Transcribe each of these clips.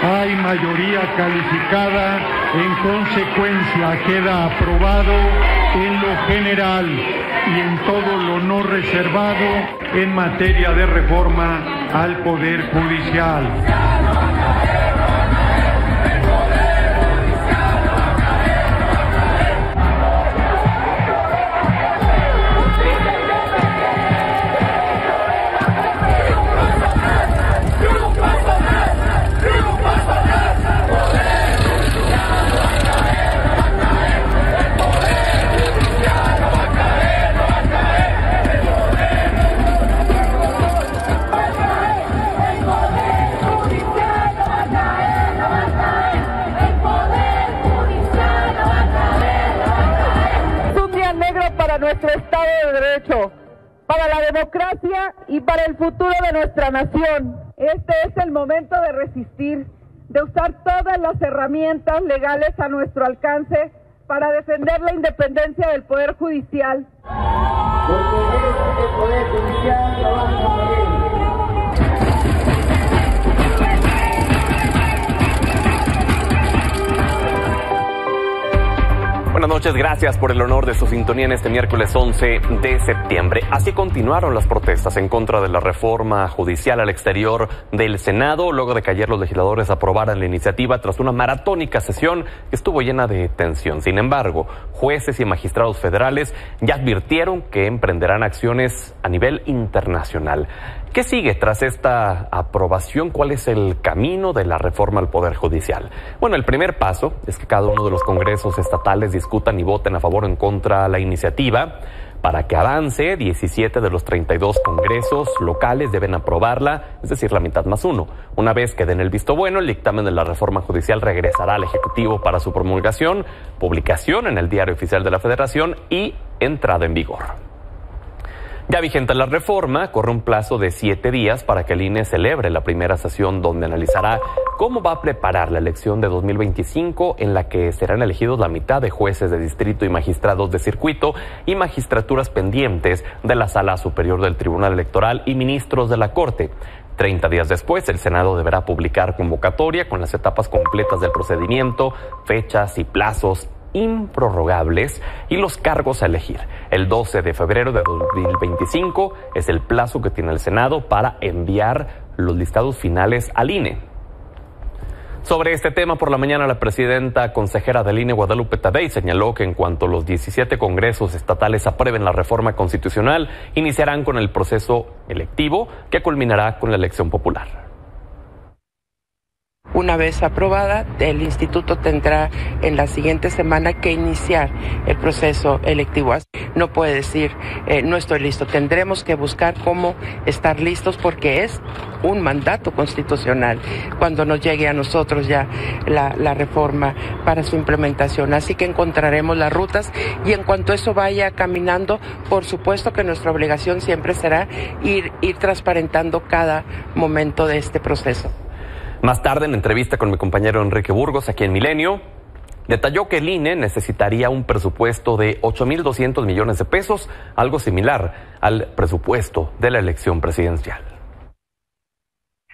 Hay mayoría calificada, en consecuencia queda aprobado en lo general y en todo lo no reservado en materia de reforma al Poder Judicial. Para nuestro Estado de Derecho, para la democracia y para el futuro de nuestra nación. Este es el momento de resistir, de usar todas las herramientas legales a nuestro alcance para defender la independencia del Poder Judicial. Los poderes del Poder Judicial trabajan para él. Buenas noches, gracias por el honor de su sintonía en este miércoles 11 de septiembre. Así continuaron las protestas en contra de la reforma judicial al exterior del Senado, luego de que ayer los legisladores aprobaran la iniciativa tras una maratónica sesión que estuvo llena de tensión. Sin embargo, jueces y magistrados federales ya advirtieron que emprenderán acciones a nivel internacional. ¿Qué sigue tras esta aprobación? ¿Cuál es el camino de la reforma al Poder Judicial? Bueno, el primer paso es que cada uno de los congresos estatales discutan y voten a favor o en contra de la iniciativa. Para que avance, 17 de los 32 congresos locales deben aprobarla, es decir, la mitad más uno. Una vez que den el visto bueno, el dictamen de la reforma judicial regresará al Ejecutivo para su promulgación, publicación en el Diario Oficial de la Federación y entrada en vigor. Ya vigente la reforma, corre un plazo de 7 días para que el INE celebre la primera sesión donde analizará cómo va a preparar la elección de 2025 en la que serán elegidos la mitad de jueces de distrito y magistrados de circuito y magistraturas pendientes de la Sala Superior del Tribunal Electoral y ministros de la Corte. 30 días después, el Senado deberá publicar convocatoria con las etapas completas del procedimiento, fechas y plazos improrrogables y los cargos a elegir. El 12 de febrero de 2025 es el plazo que tiene el Senado para enviar los listados finales al INE. Sobre este tema, por la mañana, la presidenta consejera del INE, Guadalupe Tadei, señaló que en cuanto los 17 congresos estatales aprueben la reforma constitucional, iniciarán con el proceso electivo que culminará con la elección popular. Una vez aprobada, el instituto tendrá en la siguiente semana que iniciar el proceso electivo. No puede decir, no estoy listo. Tendremos que buscar cómo estar listos porque es un mandato constitucional cuando nos llegue a nosotros ya la reforma para su implementación. Así que encontraremos las rutas y en cuanto eso vaya caminando, por supuesto que nuestra obligación siempre será ir transparentando cada momento de este proceso. Más tarde, en entrevista con mi compañero Enrique Burgos, aquí en Milenio, detalló que el INE necesitaría un presupuesto de 8,200 millones de pesos, algo similar al presupuesto de la elección presidencial.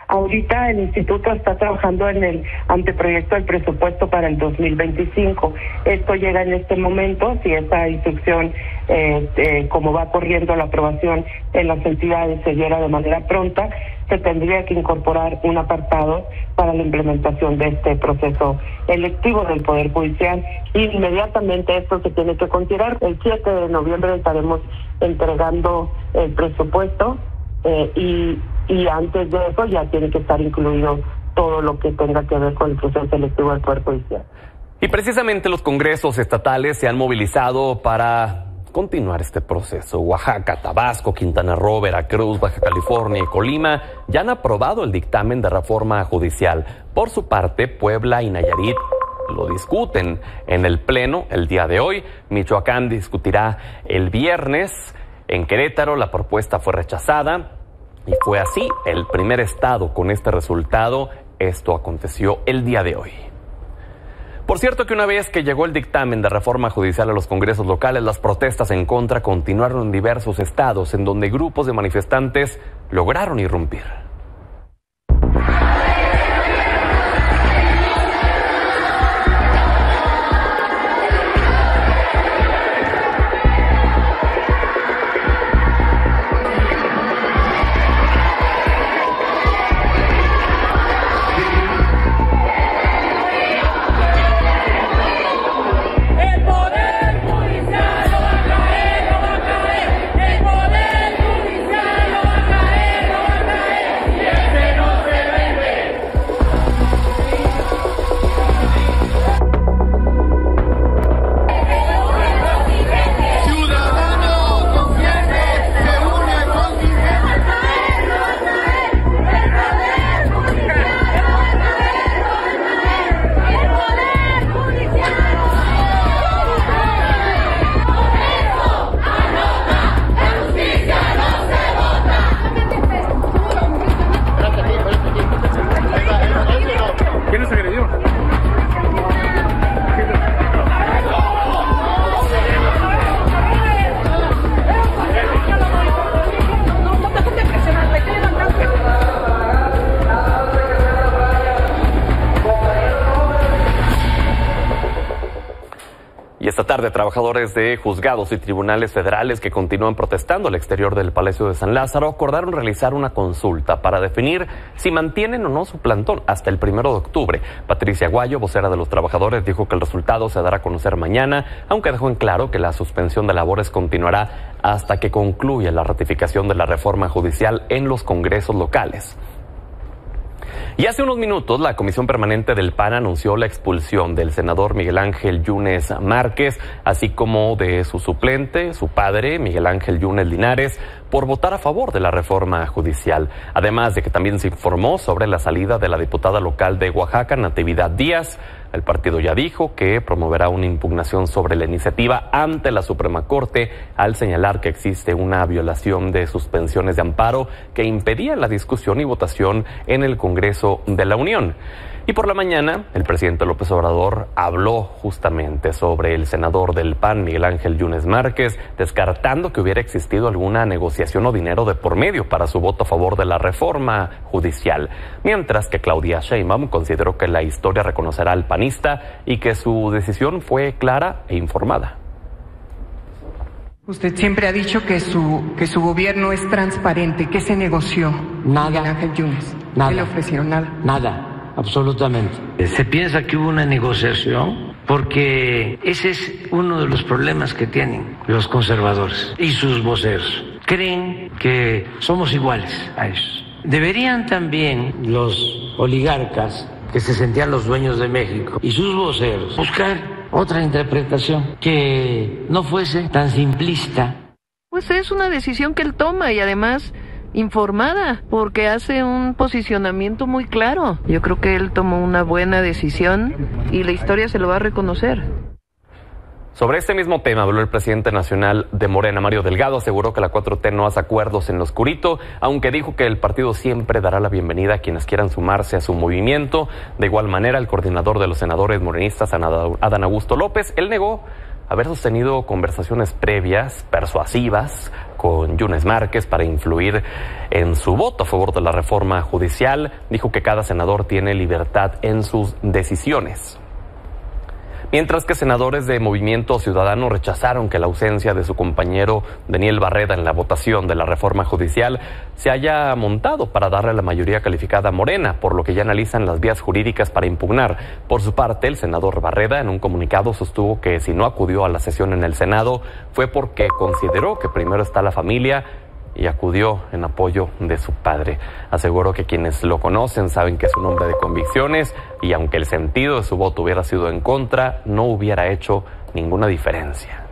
Ahorita el instituto está trabajando en el anteproyecto del presupuesto para el 2025. Esto llega en este momento, si esta instrucción, como va corriendo la aprobación en las entidades, se diera de manera pronta, se tendría que incorporar un apartado para la implementación de este proceso electivo del Poder Judicial. Inmediatamente esto se tiene que considerar. El 7 de noviembre estaremos entregando el presupuesto y antes de eso ya tiene que estar incluido todo lo que tenga que ver con el proceso electivo del Poder Judicial. Y precisamente los congresos estatales se han movilizado para continuar este proceso. Oaxaca, Tabasco, Quintana Roo, Veracruz, Baja California y Colima ya han aprobado el dictamen de reforma judicial. Por su parte, Puebla y Nayarit lo discuten en el Pleno el día de hoy. Michoacán discutirá el viernes. En Querétaro la propuesta fue rechazada y fue así el primer estado con este resultado. Esto aconteció el día de hoy. Por cierto que una vez que llegó el dictamen de reforma judicial a los congresos locales, las protestas en contra continuaron en diversos estados, en donde grupos de manifestantes lograron irrumpir. Y esta tarde, trabajadores de juzgados y tribunales federales que continúan protestando al exterior del Palacio de San Lázaro acordaron realizar una consulta para definir si mantienen o no su plantón hasta el 1 de octubre. Patricia Aguayo, vocera de los trabajadores, dijo que el resultado se dará a conocer mañana, aunque dejó en claro que la suspensión de labores continuará hasta que concluya la ratificación de la reforma judicial en los congresos locales. Y hace unos minutos, la Comisión Permanente del PAN anunció la expulsión del senador Miguel Ángel Yunes Márquez, así como de su suplente, su padre, Miguel Ángel Yunes Linares, por votar a favor de la reforma judicial. Además de que también se informó sobre la salida de la diputada local de Oaxaca, Natividad Díaz. El partido ya dijo que promoverá una impugnación sobre la iniciativa ante la Suprema Corte al señalar que existe una violación de suspensiones de amparo que impedían la discusión y votación en el Congreso de la Unión. Y por la mañana, el presidente López Obrador habló justamente sobre el senador del PAN, Miguel Ángel Yunes Márquez, descartando que hubiera existido alguna negociación o dinero de por medio para su voto a favor de la reforma judicial. Mientras que Claudia Sheinbaum consideró que la historia reconocerá al panista y que su decisión fue clara e informada. Usted siempre ha dicho que su gobierno es transparente. ¿Qué se negoció? Nada. Miguel Ángel Yunes. Nada. ¿Qué le ofrecieron? Nada. Nada. Absolutamente. Se piensa que hubo una negociación porque ese es uno de los problemas que tienen los conservadores y sus voceros. Creen que somos iguales a ellos. Deberían también los oligarcas que se sentían los dueños de México y sus voceros buscar otra interpretación que no fuese tan simplista. Pues es una decisión que él toma y además informada, porque hace un posicionamiento muy claro. Yo creo que él tomó una buena decisión y la historia se lo va a reconocer. Sobre este mismo tema habló el presidente nacional de Morena, Mario Delgado. Aseguró que la 4T no hace acuerdos en lo oscurito, aunque dijo que el partido siempre dará la bienvenida a quienes quieran sumarse a su movimiento. De igual manera, el coordinador de los senadores morenistas, Adán Augusto López, él negó haber sostenido conversaciones previas, persuasivas, con Yunes Márquez para influir en su voto a favor de la reforma judicial. Dijo que cada senador tiene libertad en sus decisiones. Mientras que senadores de Movimiento Ciudadano rechazaron que la ausencia de su compañero Daniel Barreda en la votación de la reforma judicial se haya montado para darle la mayoría calificada a Morena, por lo que ya analizan las vías jurídicas para impugnar. Por su parte, el senador Barreda en un comunicado sostuvo que si no acudió a la sesión en el Senado fue porque consideró que primero está la familia y acudió en apoyo de su padre. Aseguró que quienes lo conocen saben que es un hombre de convicciones y aunque el sentido de su voto hubiera sido en contra, no hubiera hecho ninguna diferencia.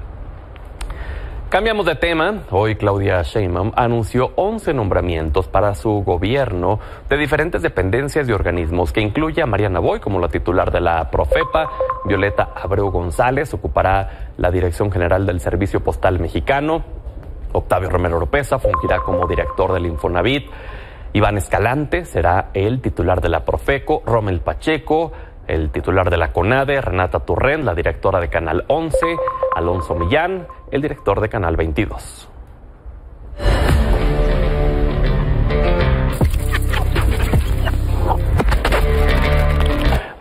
Cambiamos de tema. Hoy Claudia Sheinbaum anunció 11 nombramientos para su gobierno de diferentes dependencias y organismos, que incluye a Mariana Boy como la titular de la Profepa. Violeta Abreu González ocupará la Dirección General del Servicio Postal Mexicano. Octavio Romero Oropeza fungirá como director del Infonavit. Iván Escalante será el titular de la Profeco. Rommel Pacheco, el titular de la CONADE. Renata Turrent, la directora de Canal 11. Alonso Millán, el director de Canal 22.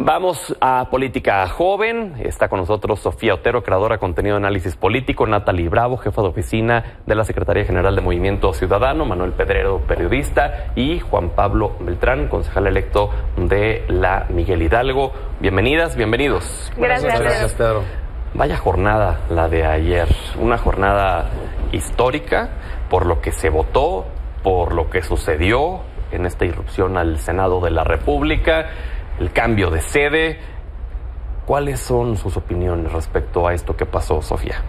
Vamos a Política Joven. Está con nosotros Sofía Otero, creadora de contenido de análisis político, Natalie Bravo, jefa de oficina de la Secretaría General de Movimiento Ciudadano, Manuel Pedrero, periodista, y Juan Pablo Beltrán, concejal electo de la Miguel Hidalgo. Bienvenidas, bienvenidos. Gracias, Pedro. Vaya jornada la de ayer, una jornada histórica por lo que se votó, por lo que sucedió en esta irrupción al Senado de la República. El cambio de sede. ¿Cuáles son sus opiniones respecto a esto que pasó, Sofía?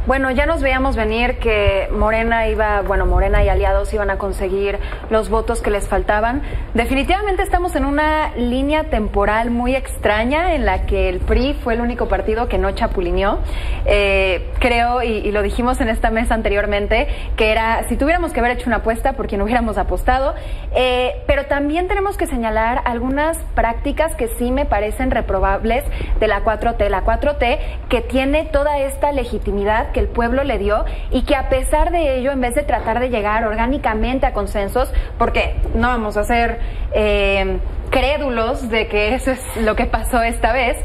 Bueno, ya nos veíamos venir que Morena y aliados iban a conseguir los votos que les faltaban. Definitivamente estamos en una línea temporal muy extraña en la que el PRI fue el único partido que no chapulineó. Creo, y lo dijimos en esta mesa anteriormente, que era, si tuviéramos que haber hecho una apuesta, por quien hubiéramos apostado. Pero también tenemos que señalar algunas prácticas que sí me parecen reprobables de la 4T. La 4T que tiene toda esta legitimidad que el pueblo le dio y que a pesar de ello, en vez de tratar de llegar orgánicamente a consensos, porque no vamos a ser crédulos de que eso es lo que pasó esta vez,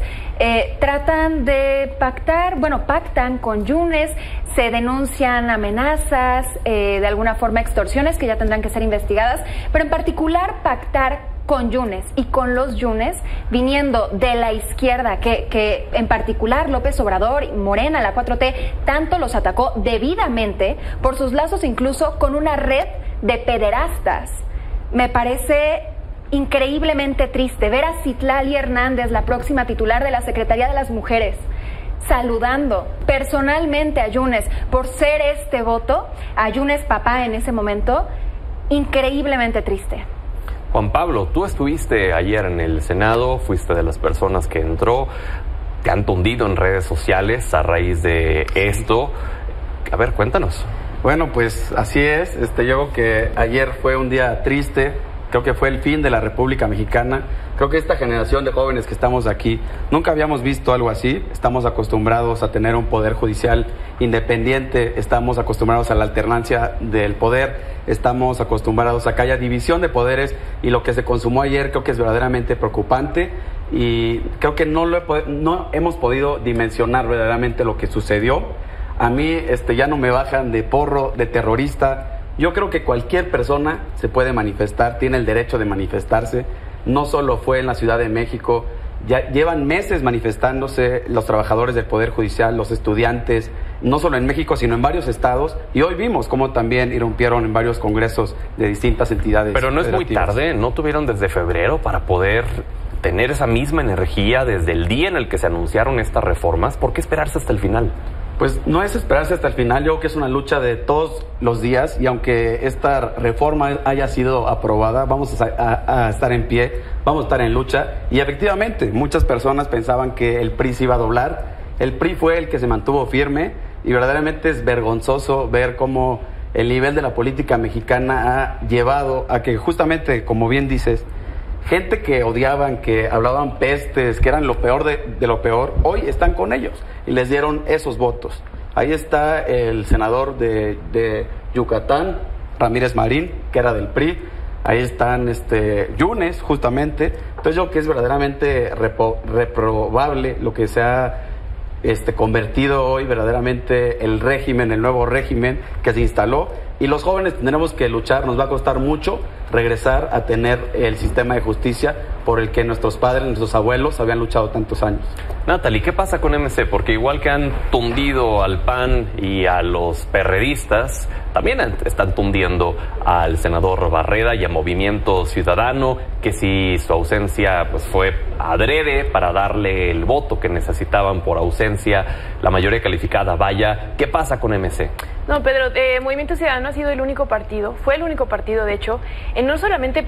tratan de pactan con Yunes, se denuncian amenazas, de alguna forma extorsiones que ya tendrán que ser investigadas, pero en particular pactar con Yunes y con los Yunes viniendo de la izquierda, que en particular López Obrador y Morena, la 4T, tanto los atacó debidamente por sus lazos incluso con una red de pederastas. Me parece increíblemente triste ver a Citlali Hernández, la próxima titular de la Secretaría de las Mujeres, saludando personalmente a Yunes por ser este voto, a Yunes papá en ese momento, increíblemente triste. Juan Pablo, tú estuviste ayer en el Senado, fuiste de las personas que entró, te han tundido en redes sociales a raíz de esto. A ver, cuéntanos. Bueno, pues así es. Yo creo que ayer fue un día triste. Creo que fue el fin de la República Mexicana. Creo que esta generación de jóvenes que estamos aquí nunca habíamos visto algo así. Estamos acostumbrados a tener un poder judicial independiente, estamos acostumbrados a la alternancia del poder, estamos acostumbrados a que haya división de poderes, y lo que se consumó ayer creo que es verdaderamente preocupante, y creo que no hemos podido dimensionar verdaderamente lo que sucedió. A mí ya no me bajan de porro, de terrorista. Yo creo que cualquier persona se puede manifestar, tiene el derecho de manifestarse. No solo fue en la Ciudad de México, ya llevan meses manifestándose los trabajadores del Poder Judicial, los estudiantes, no solo en México, sino en varios estados. Y hoy vimos cómo también irrumpieron en varios congresos de distintas entidades. Pero no es muy tarde, ¿no tuvieron desde febrero para poder tener esa misma energía desde el día en el que se anunciaron estas reformas? ¿Por qué esperarse hasta el final? Pues no es esperarse hasta el final, yo creo que es una lucha de todos los días, y aunque esta reforma haya sido aprobada, vamos a estar en pie, vamos a estar en lucha, y efectivamente muchas personas pensaban que el PRI se iba a doblar. El PRI fue el que se mantuvo firme, y verdaderamente es vergonzoso ver cómo el nivel de la política mexicana ha llevado a que justamente, como bien dices, gente que odiaban, que hablaban pestes, que eran lo peor de lo peor, hoy están con ellos y les dieron esos votos. Ahí está el senador de Yucatán, Ramírez Marín, que era del PRI. Ahí están Yunes, justamente. Entonces yo creo que es verdaderamente reprobable lo que se ha convertido hoy verdaderamente el régimen, el nuevo régimen que se instaló. Y los jóvenes tendremos que luchar, nos va a costar mucho regresar a tener el sistema de justicia por el que nuestros padres, nuestros abuelos habían luchado tantos años. Natalie, ¿qué pasa con MC? Porque igual que han tundido al PAN y a los perredistas, también están tundiendo al senador Barreda y a Movimiento Ciudadano, que si su ausencia pues fue adrede para darle el voto que necesitaban por ausencia, la mayoría calificada, vaya. ¿Qué pasa con MC? No, Pedro, Movimiento Ciudadano ha sido el único partido, fue el único partido, de hecho, en no solamente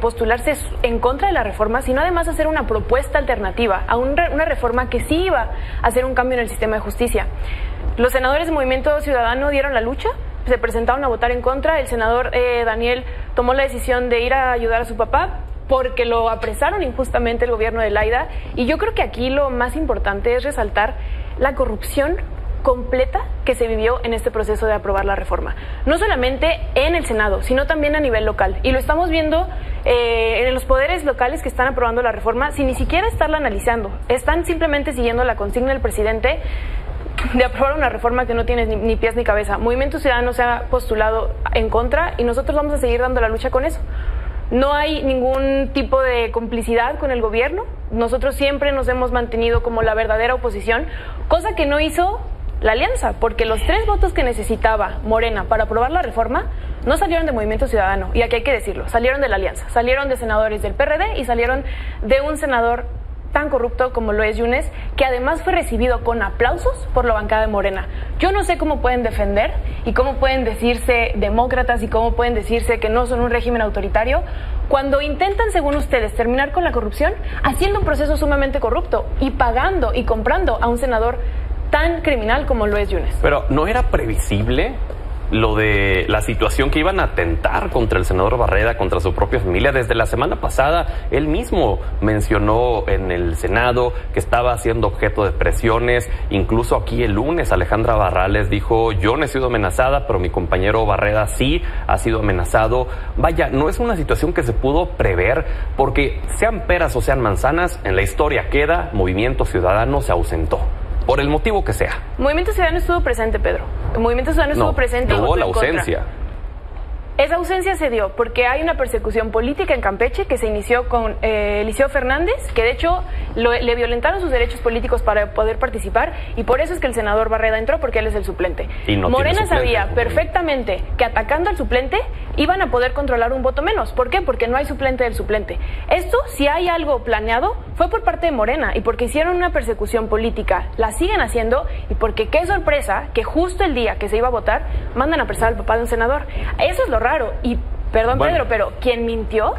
postularse en contra de la reforma, sino además hacer una propuesta alternativa a una reforma que sí iba a hacer un cambio en el sistema de justicia. Los senadores de Movimiento Ciudadano dieron la lucha, se presentaron a votar en contra. El senador Daniel tomó la decisión de ir a ayudar a su papá porque lo apresaron injustamente el gobierno de Laida, y yo creo que aquí lo más importante es resaltar la corrupción completa que se vivió en este proceso de aprobar la reforma, no solamente en el Senado, sino también a nivel local, y lo estamos viendo en los poderes locales que están aprobando la reforma sin ni siquiera estarla analizando, están simplemente siguiendo la consigna del presidente de aprobar una reforma que no tiene ni pies ni cabeza. Movimiento Ciudadano se ha postulado en contra y nosotros vamos a seguir dando la lucha con eso. No hay ningún tipo de complicidad con el gobierno, nosotros siempre nos hemos mantenido como la verdadera oposición, cosa que no hizo la alianza, porque los 3 votos que necesitaba Morena para aprobar la reforma no salieron de Movimiento Ciudadano, y aquí hay que decirlo, salieron de la alianza, salieron de senadores del PRD y salieron de un senador tan corrupto como lo es Yunes, que además fue recibido con aplausos por la bancada de Morena. Yo no sé cómo pueden defender y cómo pueden decirse demócratas y cómo pueden decirse que no son un régimen autoritario cuando intentan, según ustedes, terminar con la corrupción haciendo un proceso sumamente corrupto y pagando y comprando a un senador tan criminal como lo es Yunes. Pero ¿no era previsible lo de la situación que iban a atentar contra el senador Barreda, contra su propia familia. Desde la semana pasada, él mismo mencionó en el Senado que estaba siendo objeto de presiones. Incluso aquí el lunes, Alejandra Barrales dijo: yo no he sido amenazada, pero mi compañero Barreda sí ha sido amenazado. Vaya, no es una situación que se pudo prever, porque sean peras o sean manzanas, en la historia queda, Movimiento Ciudadano se ausentó. Por el motivo que sea. Movimiento Ciudadano estuvo presente, Pedro. El Movimiento Ciudadano estuvo presente. Tuvo la ausencia. Esa ausencia se dio porque hay una persecución política en Campeche que se inició con Eliseo Fernández, que de hecho le violentaron sus derechos políticos para poder participar, y por eso es que el senador Barreda entró, porque él es el suplente. Y no Morena sabía perfectamente que atacando al suplente iban a poder controlar un voto menos. ¿Por qué? Porque no hay suplente del suplente. Esto, si hay algo planeado, fue por parte de Morena, y porque hicieron una persecución política, la siguen haciendo, y porque qué sorpresa que justo el día que se iba a votar mandan a apresar al papá de un senador. Eso es lo raro. Y perdón, bueno, Pedro, pero quien mintió,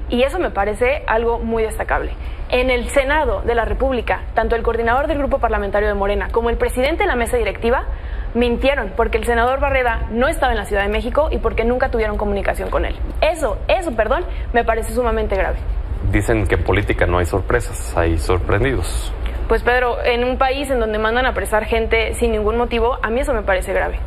y eso me parece algo muy destacable, en el Senado de la República, tanto el coordinador del grupo parlamentario de Morena como el presidente de la mesa directiva mintieron, porque el senador Barreda no estaba en la Ciudad de México y porque nunca tuvieron comunicación con él. Eso, perdón, me parece sumamente grave. Dicen que en política no hay sorpresas, hay sorprendidos. Pues Pedro, en un país en donde mandan a apresar gente sin ningún motivo, a mí eso me parece grave.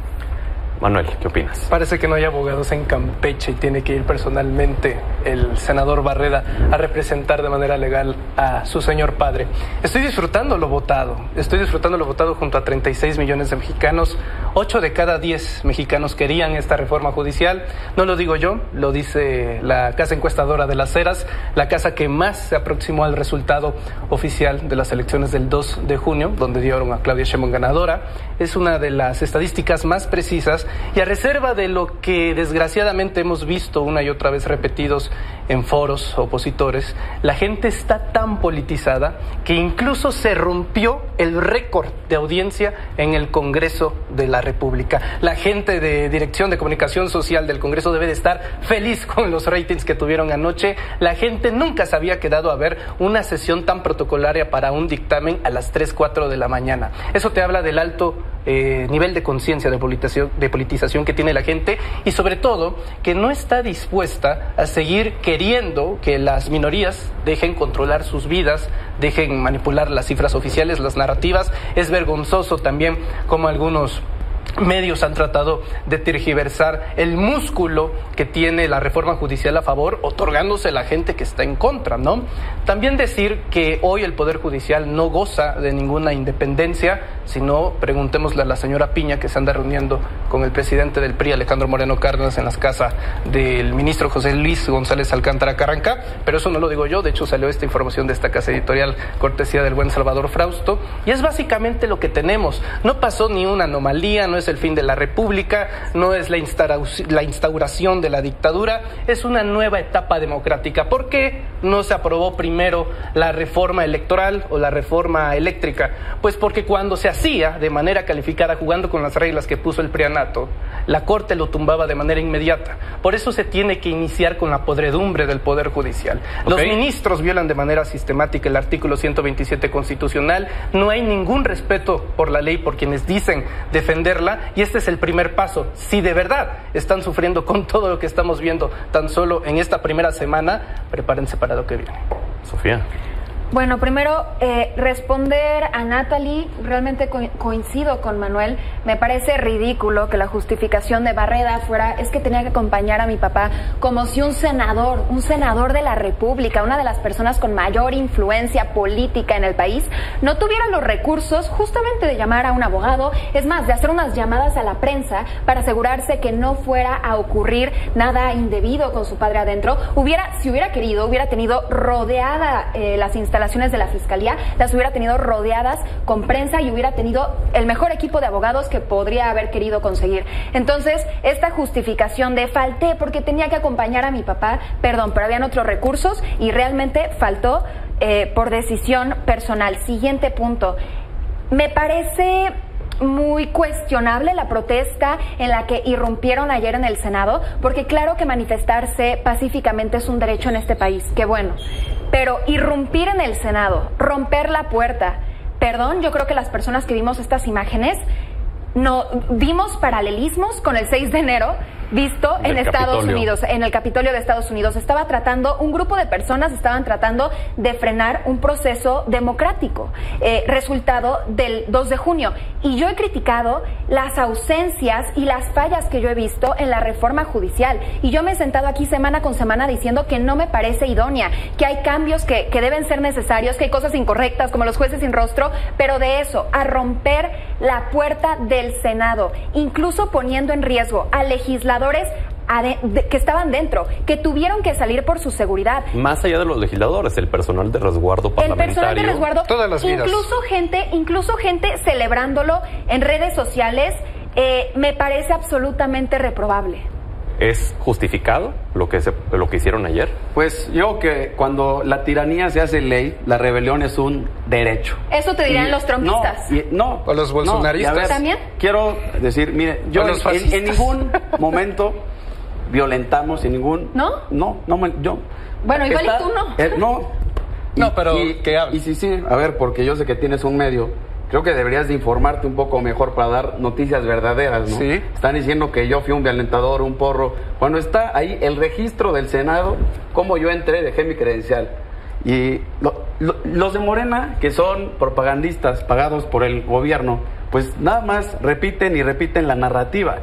Manuel, ¿qué opinas? Parece que no hay abogados en Campeche y tiene que ir personalmente el senador Barreda a representar de manera legal a su señor padre. Estoy disfrutando lo votado junto a 36 millones de mexicanos. 8 de cada 10 mexicanos querían esta reforma judicial. No lo digo yo, lo dice la casa encuestadora de Las Heras, la casa que más se aproximó al resultado oficial de las elecciones del 2 de junio, donde dieron a Claudia Sheinbaum ganadora. Es una de las estadísticas más precisas, y a reserva de lo que desgraciadamente hemos visto una y otra vez repetidos en foros opositores, la gente está tan politizada que incluso se rompió el récord de audiencia en el Congreso de la República. La gente de Dirección de Comunicación Social del Congreso debe de estar feliz con los ratings que tuvieron anoche. La gente nunca se había quedado a ver una sesión tan protocolaria para un dictamen a las 3, 4 de la mañana. Eso te habla del alto nivel de conciencia de politización que tiene la gente, y sobre todo que no está dispuesta a seguir queriendo que las minorías dejen controlar sus vidas, dejen manipular las cifras oficiales, las narrativas. Es vergonzoso también como algunos medios han tratado de tergiversar el músculo que tiene la reforma judicial a favor, otorgándose a la gente que está en contra, ¿no? También decir que hoy el Poder Judicial no goza de ninguna independencia, sino preguntémosle a la señora Piña, que se anda reuniendo con el presidente del PRI, Alejandro Moreno Cárdenas, en las casas del ministro José Luis González Alcántara Carranca. Pero eso no lo digo yo, de hecho salió esta información de esta casa editorial, cortesía del buen Salvador Frausto, y es básicamente lo que tenemos. No pasó ni una anomalía, no es el fin de la República, no es la instauración de la dictadura, es una nueva etapa democrática. ¿Por qué no se aprobó primero la reforma electoral o la reforma eléctrica? Pues porque cuando se hacía de manera calificada, jugando con las reglas que puso el prianato, la Corte lo tumbaba de manera inmediata. Por eso se tiene que iniciar con la podredumbre del Poder Judicial. Los ministros violan de manera sistemática el artículo 127 constitucional, no hay ningún respeto por la ley por quienes dicen defenderla, y este es el primer paso. Si de verdad están sufriendo con todo lo que estamos viendo tan solo en esta primera semana, prepárense para lo que viene. Sofía. Bueno, primero, responder a Natalie, realmente coincido con Manuel. Me parece ridículo que la justificación de Barreda fuera, es que tenía que acompañar a mi papá, como si un senador de la República, una de las personas con mayor influencia política en el país, no tuviera los recursos justamente de llamar a un abogado, es más, de hacer unas llamadas a la prensa para asegurarse que no fuera a ocurrir nada indebido con su padre adentro. Si hubiera querido, hubiera tenido rodeada las instalaciones de la Fiscalía, las hubiera tenido rodeadas con prensa y hubiera tenido el mejor equipo de abogados que podría haber querido conseguir. Entonces, esta justificación de falté porque tenía que acompañar a mi papá, perdón, pero habían otros recursos y realmente faltó por decisión personal. Siguiente punto. Me parece muy cuestionable la protesta en la que irrumpieron ayer en el Senado, porque claro que manifestarse pacíficamente es un derecho en este país, qué bueno, pero irrumpir en el Senado, romper la puerta, perdón, yo creo que las personas que vimos estas imágenes no vimos paralelismos con el 6 de enero visto en Estados Unidos, en el Capitolio de Estados Unidos. Un grupo de personas estaban tratando de frenar un proceso democrático, resultado del 2 de junio. Y yo he criticado las ausencias y las fallas que yo he visto en la reforma judicial. Y yo me he sentado aquí semana con semana diciendo que no me parece idónea, que hay cambios que deben ser necesarios, que hay cosas incorrectas como los jueces sin rostro, pero de eso, a romper la puerta del Senado, incluso poniendo en riesgo a legisladores que estaban dentro, que tuvieron que salir por su seguridad. Más allá de los legisladores, el personal de resguardo parlamentario. El personal de resguardo, todas las vidas. Incluso gente celebrándolo en redes sociales, me parece absolutamente reprobable. ¿Es justificado lo que hicieron ayer? Pues yo que cuando la tiranía se hace ley, la rebelión es un derecho. Eso te dirán los trumpistas. No, o los bolsonaristas. Ver, ¿también? Quiero decir, mire, yo en ningún momento violentamos, en ningún... ¿No? No, yo... Bueno, igual y tú no. No, pero que hable. Y sí, a ver, porque yo sé que tienes un medio... Creo que deberías de informarte un poco mejor para dar noticias verdaderas, ¿no? Sí. Están diciendo que yo fui un violentador, un porro. Cuando está ahí el registro del Senado, cómo yo entré, dejé mi credencial. Y los de Morena, que son propagandistas pagados por el gobierno, pues nada más repiten y repiten la narrativa.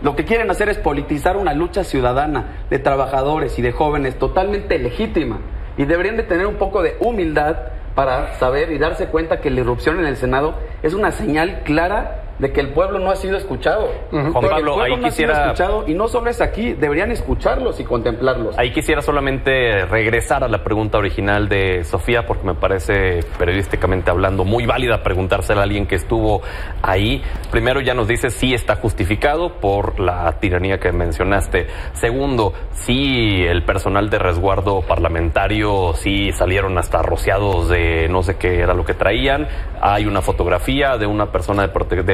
Lo que quieren hacer es politizar una lucha ciudadana de trabajadores y de jóvenes totalmente legítima. Y deberían de tener un poco de humildad para saber y darse cuenta que la irrupción en el Senado es una señal clara de que el pueblo no ha sido escuchado. Juan Pablo, ahí quisiera... Y no solo es aquí, deberían escucharlos y contemplarlos. Ahí quisiera solamente regresar a la pregunta original de Sofía, porque me parece, periodísticamente hablando, muy válida preguntársela a alguien que estuvo ahí. Primero, ya nos dice si está justificado por la tiranía que mencionaste. Segundo, si el personal de resguardo parlamentario sí salieron hasta rociados de no sé qué era lo que traían. Hay una fotografía de una persona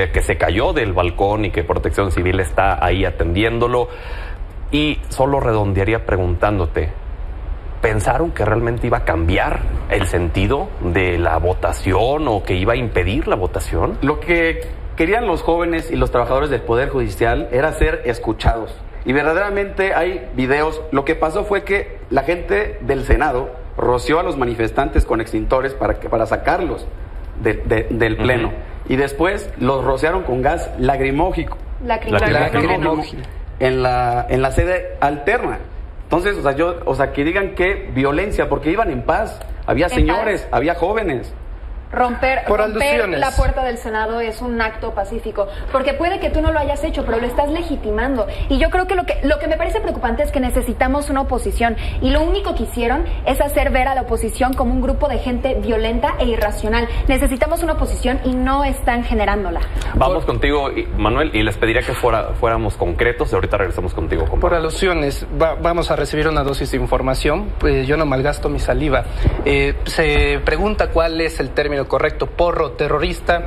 que se cayó del balcón y que Protección Civil está ahí atendiéndolo. Y solo redondearía preguntándote, ¿pensaron que realmente iba a cambiar el sentido de la votación o que iba a impedir la votación? Lo que querían los jóvenes y los trabajadores del Poder Judicial era ser escuchados. Y verdaderamente hay videos. Lo que pasó fue que la gente del Senado roció a los manifestantes con extintores para sacarlos del pleno. Y después los rociaron con gas lacrimógeno en la sede alterna. Entonces, que digan que violencia, porque iban en paz. Había señores, había jóvenes. Romper la puerta del Senado es un acto pacífico, porque puede que tú no lo hayas hecho, pero lo estás legitimando. Y yo creo que lo que me parece preocupante es que necesitamos una oposición, y lo único que hicieron es hacer ver a la oposición como un grupo de gente violenta e irracional. Necesitamos una oposición y no están generándola. Vamos contigo, Manuel, y les pediría que fuéramos concretos, y ahorita regresamos contigo. Por alusiones, vamos a recibir una dosis de información, pues yo no malgasto mi saliva. Se pregunta cuál es el término correcto: porro, terrorista.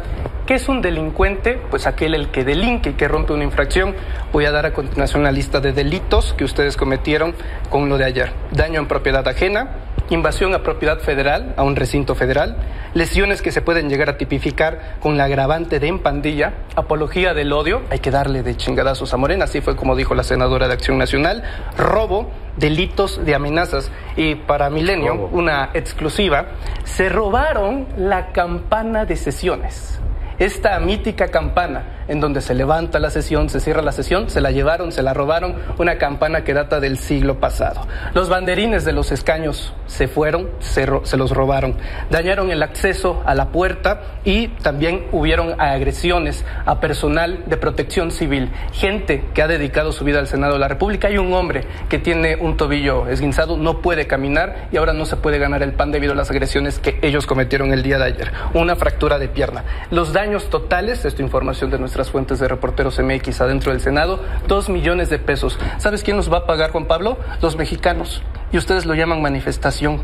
¿Qué es un delincuente? Pues el que delinque y que rompe una infracción. Voy a dar a continuación una lista de delitos que ustedes cometieron con lo de ayer: daño en propiedad ajena, invasión a propiedad federal, a un recinto federal, lesiones que se pueden llegar a tipificar con la agravante de en pandilla, apología del odio, hay que darle de chingadazos a Morena, así fue como dijo la senadora de Acción Nacional, robo, delitos de amenazas. Y para Milenio, una exclusiva, se robaron la campana de sesiones. Esta mítica campana en donde se levanta la sesión, se cierra la sesión, se la llevaron, se la robaron, una campana que data del siglo pasado. Los banderines de los escaños se fueron, se los robaron, dañaron el acceso a la puerta y también hubieron agresiones a personal de Protección Civil, gente que ha dedicado su vida al Senado de la República. Hay un hombre que tiene un tobillo esguinzado, no puede caminar y ahora no se puede ganar el pan debido a las agresiones que ellos cometieron el día de ayer. Una fractura de pierna. Los daños totales, esta información de nuestras fuentes de Reporteros MX adentro del Senado, 2 millones de pesos. ¿Sabes quién nos va a pagar, Juan Pablo? Los mexicanos. Y ustedes lo llaman manifestación.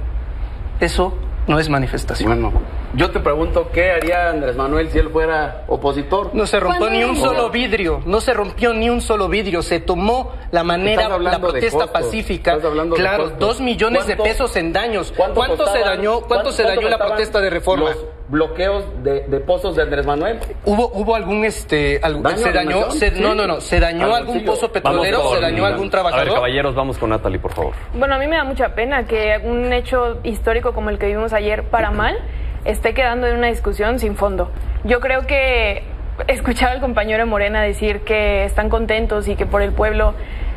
Eso no es manifestación. Bueno. Yo te pregunto, ¿qué haría Andrés Manuel si él fuera opositor? No se rompió ni un solo vidrio, no se rompió ni un solo vidrio, se tomó la manera, la protesta pacífica. Claro, 2 millones de pesos en daños. ¿Cuánto se dañó la protesta de reforma? Los bloqueos de pozos de Andrés Manuel. ¿Hubo algún se dañó algún pozo petrolero? ¿Se dañó algún trabajador? A ver, caballeros, vamos con Natalie, por favor. Bueno, a mí me da mucha pena que un hecho histórico como el que vimos ayer, para mal, esté quedando en una discusión sin fondo. Yo creo que escuchar al compañero de Morena decir que están contentos y que por el pueblo,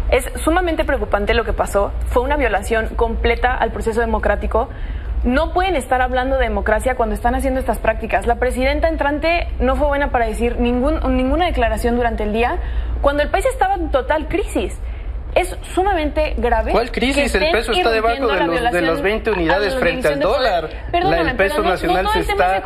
es sumamente preocupante lo que pasó. Fue una violación completa al proceso democrático. No pueden estar hablando de democracia cuando están haciendo estas prácticas. La presidenta entrante no fue buena para decir ninguna declaración durante el día, cuando el país estaba en total crisis. Es sumamente grave. ¿Cuál crisis? El peso está debajo de los 20 unidades frente al dólar. Perdóname, el peso nacional se está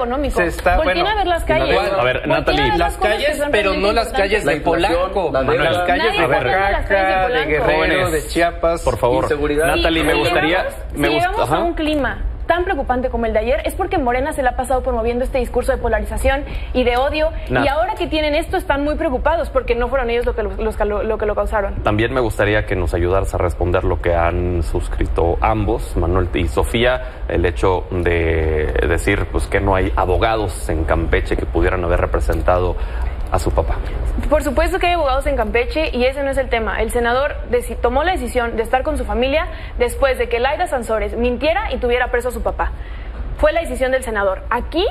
bueno, a ver las calles. A ver, Natalie. Las calles, pero no las calles de Polanco. Las calles de Oaxaca, de Guerrero, de Chiapas. Por favor, Natalie, me gustaría... Si llegamos a un clima tan preocupante como el de ayer, es porque Morena se la ha pasado promoviendo este discurso de polarización y de odio, y ahora que tienen esto están muy preocupados porque no fueron ellos lo que lo causaron. También me gustaría que nos ayudaras a responder lo que han suscrito ambos, Manuel y Sofía, el hecho de decir pues que no hay abogados en Campeche que pudieran haber representado a su papá. Por supuesto que hay abogados en Campeche y ese no es el tema. El senador tomó la decisión de estar con su familia después de que Laida Sansores mintiera y tuviera preso a su papá. Fue la decisión del senador. Aquí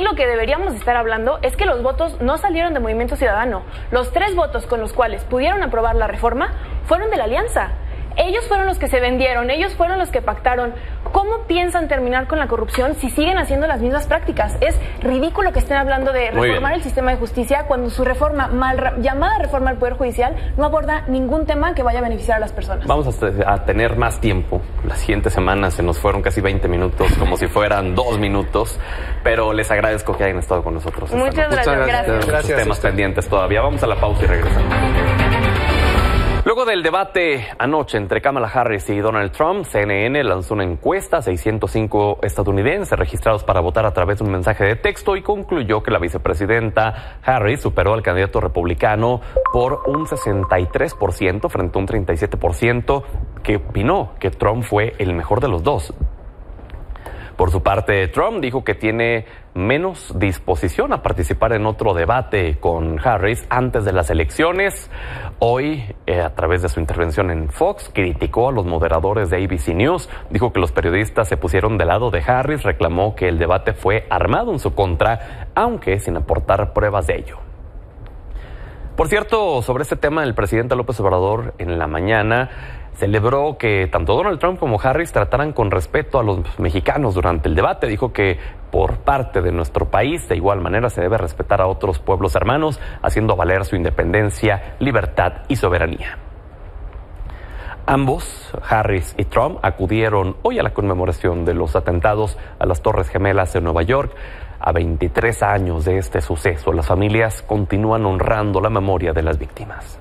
lo que deberíamos estar hablando es que los votos no salieron de Movimiento Ciudadano. Los 3 votos con los cuales pudieron aprobar la reforma fueron de la Alianza. Ellos fueron los que se vendieron, ellos fueron los que pactaron. ¿Cómo piensan terminar con la corrupción si siguen haciendo las mismas prácticas? Es ridículo que estén hablando de reformar el sistema de justicia cuando su reforma, llamada reforma al Poder Judicial, no aborda ningún tema que vaya a beneficiar a las personas. Vamos a tener más tiempo. La siguiente semana se nos fueron casi 20 minutos, como si fueran 2 minutos, pero les agradezco que hayan estado con nosotros. Muchas gracias. Muchos temas pendientes todavía. Vamos a la pausa y regresamos. Luego del debate anoche entre Kamala Harris y Donald Trump, CNN lanzó una encuesta a 605 estadounidenses registrados para votar a través de un mensaje de texto y concluyó que la vicepresidenta Harris superó al candidato republicano por un 63% frente a un 37% que opinó que Trump fue el mejor de los dos. Por su parte, Trump dijo que tiene menos disposición a participar en otro debate con Harris antes de las elecciones. Hoy, a través de su intervención en Fox, criticó a los moderadores de ABC News, dijo que los periodistas se pusieron del lado de Harris, reclamó que el debate fue armado en su contra, aunque sin aportar pruebas de ello. Por cierto, sobre este tema, el presidente López Obrador en la mañana celebró que tanto Donald Trump como Harris trataran con respeto a los mexicanos durante el debate. Dijo que por parte de nuestro país, de igual manera, se debe respetar a otros pueblos hermanos, haciendo valer su independencia, libertad y soberanía. Ambos, Harris y Trump, acudieron hoy a la conmemoración de los atentados a las Torres Gemelas en Nueva York. A 23 años de este suceso, las familias continúan honrando la memoria de las víctimas.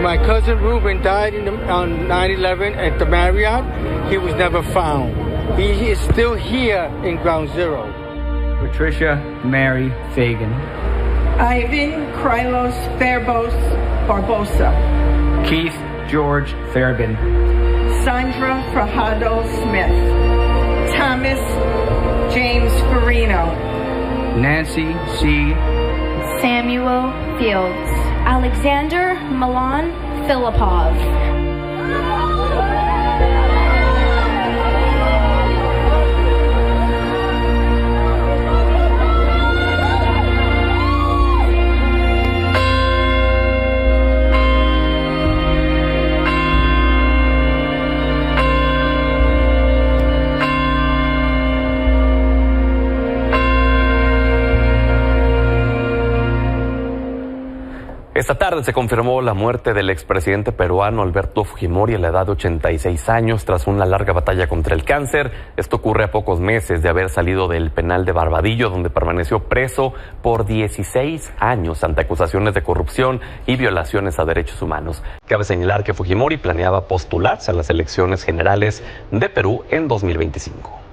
My cousin Ruben died on 9/11 at the Marriott. He was never found. He is still here in Ground Zero. Patricia Mary Fagan. Ivan Krylos Fairbos Barbosa. Keith George Fairbairn. Sandra Fajardo Smith. Thomas James Farino. Nancy C. Samuel Fields. Alexander Milan Filipov. Esta tarde se confirmó la muerte del expresidente peruano Alberto Fujimori a la edad de 86 años tras una larga batalla contra el cáncer. Esto ocurre a pocos meses de haber salido del penal de Barbadillo, donde permaneció preso por 16 años ante acusaciones de corrupción y violaciones a derechos humanos. Cabe señalar que Fujimori planeaba postularse a las elecciones generales de Perú en 2025.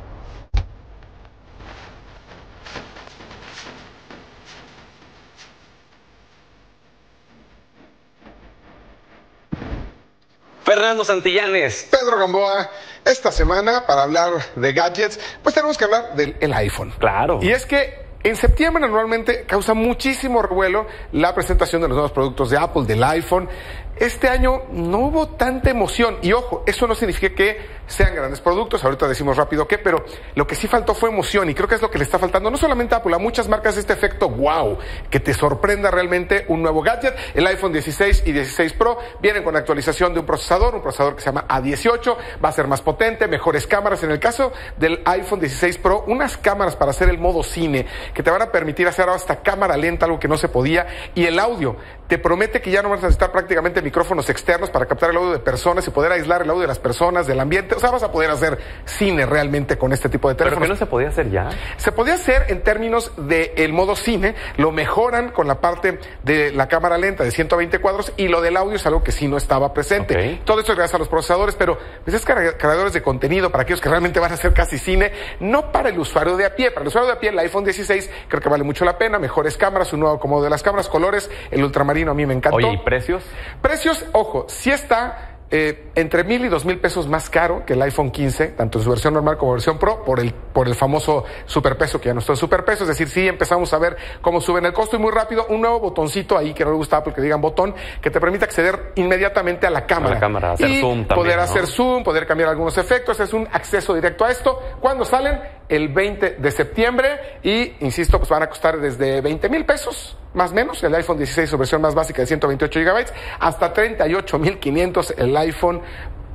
Fernando Santillanes. Pedro Gamboa, esta semana para hablar de gadgets, pues tenemos que hablar del iPhone. Claro. Y es que en septiembre normalmente causa muchísimo revuelo la presentación de los nuevos productos de Apple, del iPhone. Este año no hubo tanta emoción. Y ojo, eso no significa que sean grandes productos. Ahorita decimos rápido qué, pero lo que sí faltó fue emoción. Y creo que es lo que le está faltando no solamente a Apple, a muchas marcas este efecto wow, que te sorprenda realmente un nuevo gadget. El iPhone 16 y 16 Pro vienen con actualización de un procesador que se llama A18. Va a ser más potente, mejores cámaras. En el caso del iPhone 16 Pro, unas cámaras para hacer el modo cine, que te van a permitir hacer hasta cámara lenta, algo que no se podía. Y el audio te promete que ya no vas a necesitar prácticamente micrófonos externos para captar el audio de personas y poder aislar el audio de las personas, del ambiente. O sea, vas a poder hacer cine realmente con este tipo de teléfonos. ¿Pero qué no se podía hacer ya? Se podía hacer en términos del modo cine, lo mejoran con la parte de la cámara lenta de 120 cuadros y lo del audio es algo que sí no estaba presente. Okay. Todo eso es gracias a los procesadores, pero pues es creadores de contenido para aquellos que realmente van a hacer casi cine, no para el usuario de a pie. Para el usuario de a pie, el iPhone 16 creo que vale mucho la pena, mejores cámaras, un nuevo acomodo de las cámaras, colores, el ultramarino a mí me encantó. Oye, ¿y precios? Precios, ojo, sí está entre 1,000 y 2,000 pesos más caro que el iPhone 15, tanto en su versión normal como versión Pro, por el famoso superpeso, que ya no está en superpeso. Es decir, sí empezamos a ver cómo suben el costo y muy rápido, un nuevo botoncito ahí, que no le gusta Apple que digan botón, que te permite acceder inmediatamente a la cámara. A la cámara, hacer y zoom también, poder ¿no? hacer zoom, poder cambiar algunos efectos. Es un acceso directo a esto. ¿Cuándo salen? El 20 de septiembre y, insisto, pues van a costar desde 20,000 pesos, más o menos, el iPhone 16, su versión más básica de 128 GB, hasta 38,500 el iPhone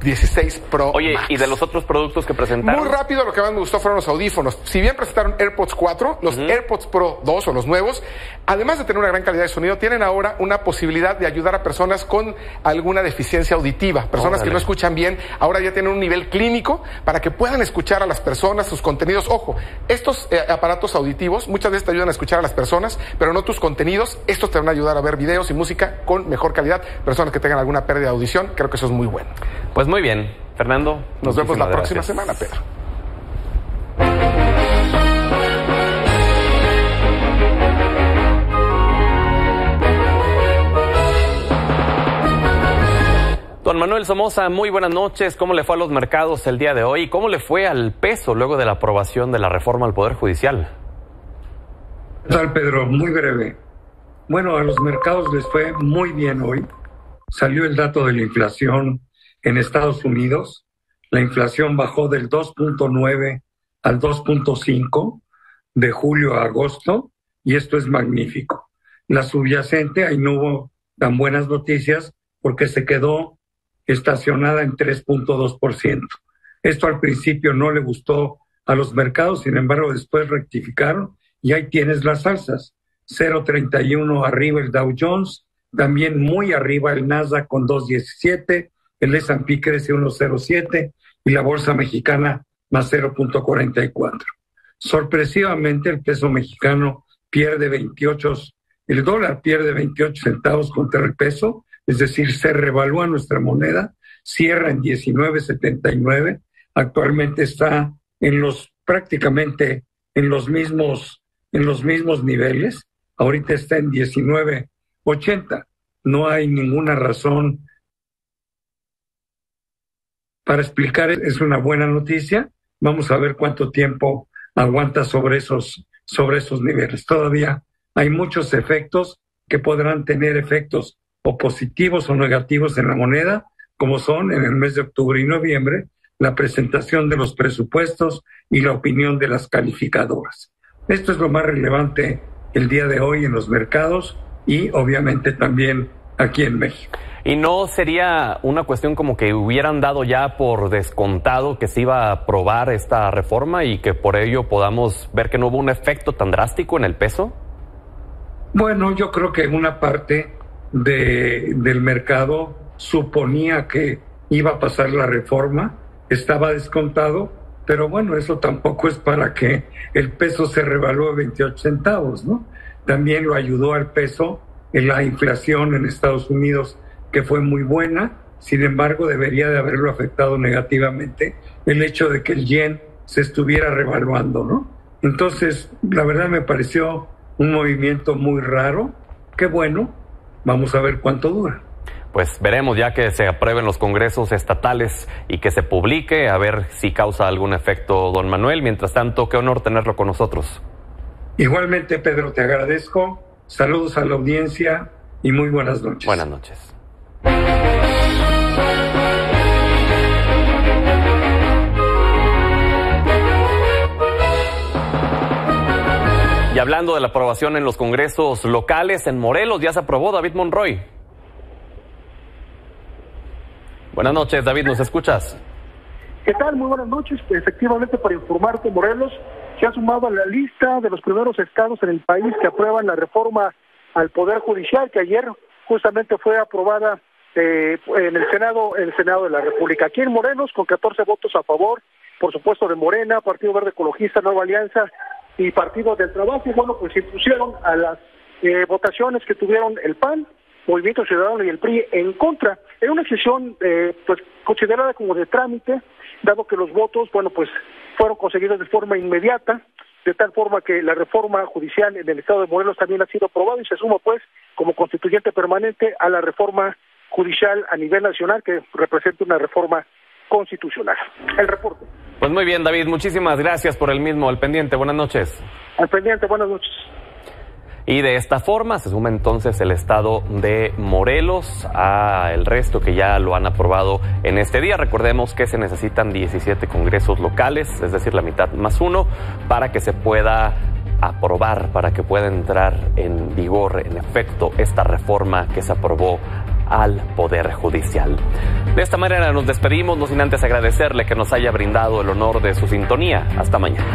16 Pro Oye, Max. ¿y de los otros productos que presentaron? Muy rápido, lo que más me gustó fueron los audífonos. Si bien presentaron AirPods 4, los AirPods Pro 2 o los nuevos, además de tener una gran calidad de sonido, tienen ahora una posibilidad de ayudar a personas con alguna deficiencia auditiva, personas que no escuchan bien. Ahora ya tienen un nivel clínico para que puedan escuchar a las personas, sus contenidos. Ojo, estos aparatos auditivos muchas veces te ayudan a escuchar a las personas, pero no tus contenidos. Estos te van a ayudar a ver videos y música con mejor calidad. Personas que tengan alguna pérdida de audición, creo que eso es muy bueno. Pues muy bien, Fernando. Nos vemos la próxima gracias. semana, Pedro. Don Manuel Somoza, muy buenas noches. ¿Cómo le fue a los mercados el día de hoy? ¿Cómo le fue al peso luego de la aprobación de la reforma al Poder Judicial? ¿Qué tal, Pedro? Muy breve. Bueno, a los mercados les fue muy bien hoy. Salió el dato de la inflación en Estados Unidos. La inflación bajó del 2.9 al 2.5 de julio a agosto y esto es magnífico. La subyacente, ahí no hubo tan buenas noticias porque se quedó estacionada en 3.2%. Esto al principio no le gustó a los mercados, sin embargo después rectificaron y ahí tienes las alzas. 0.31 arriba el Dow Jones, también muy arriba el Nasdaq con 2.17, el S&P crece 1.07 y la bolsa mexicana más 0.44. Sorpresivamente el peso mexicano pierde 28, el dólar pierde 28 centavos contra el peso, es decir, se revalúa nuestra moneda, cierra en 19.79, actualmente está prácticamente en los mismos niveles, ahorita está en 19.80. No hay ninguna razón para explicar, es una buena noticia. Vamos a ver cuánto tiempo aguanta sobre esos niveles. Todavía hay muchos efectos que podrán tener efectos o positivos o negativos en la moneda, como son en el mes de octubre y noviembre, la presentación de los presupuestos y la opinión de las calificadoras. Esto es lo más relevante el día de hoy en los mercados y obviamente también aquí en México. ¿Y no sería una cuestión como que hubieran dado ya por descontado que se iba a aprobar esta reforma y que por ello podamos ver que no hubo un efecto tan drástico en el peso? Bueno, yo creo que una parte del mercado suponía que iba a pasar la reforma, estaba descontado, pero bueno, eso tampoco es para que el peso se revalúe 28 centavos, ¿no? También lo ayudó al peso en la inflación en Estados Unidos, que fue muy buena. Sin embargo, debería de haberlo afectado negativamente el hecho de que el yen se estuviera revaluando, ¿no? Entonces, la verdad me pareció un movimiento muy raro. Qué bueno, vamos a ver cuánto dura. Pues veremos ya que se aprueben los congresos estatales y que se publique, a ver si causa algún efecto, don Manuel. Mientras tanto, qué honor tenerlo con nosotros. Igualmente, Pedro, te agradezco. Saludos a la audiencia y muy buenas noches. Buenas noches. Y hablando de la aprobación en los congresos locales, en Morelos ya se aprobó. David Monroy. Buenas noches, David, ¿nos escuchas? ¿Qué tal? Muy buenas noches. Efectivamente, para informarte, Morelos se ha sumado a la lista de los primeros estados en el país que aprueban la reforma al Poder Judicial, que ayer justamente fue aprobada en el Senado de la República. Aquí en Morelos, con 14 votos a favor, por supuesto, de Morena, Partido Verde Ecologista, Nueva Alianza y Partido del Trabajo, y bueno, pues se impusieron a las votaciones que tuvieron el PAN, Movimiento Ciudadano y el PRI en contra. Era una sesión pues considerada como de trámite, dado que los votos, bueno, pues fueron conseguidos de forma inmediata, de tal forma que la reforma judicial en el estado de Morelos también ha sido aprobada y se suma pues como constituyente permanente a la reforma judicial a nivel nacional, que representa una reforma constitucional. El reporte. Pues muy bien, David, muchísimas gracias por el mismo. Al pendiente, buenas noches. Al pendiente, buenas noches. Y de esta forma se suma entonces el estado de Morelos a el resto que ya lo han aprobado en este día. Recordemos que se necesitan 17 congresos locales, es decir, la mitad más uno, para que se pueda aprobar, para que pueda entrar en vigor, en efecto, esta reforma que se aprobó al Poder Judicial. De esta manera nos despedimos, no sin antes agradecerle que nos haya brindado el honor de su sintonía. Hasta mañana.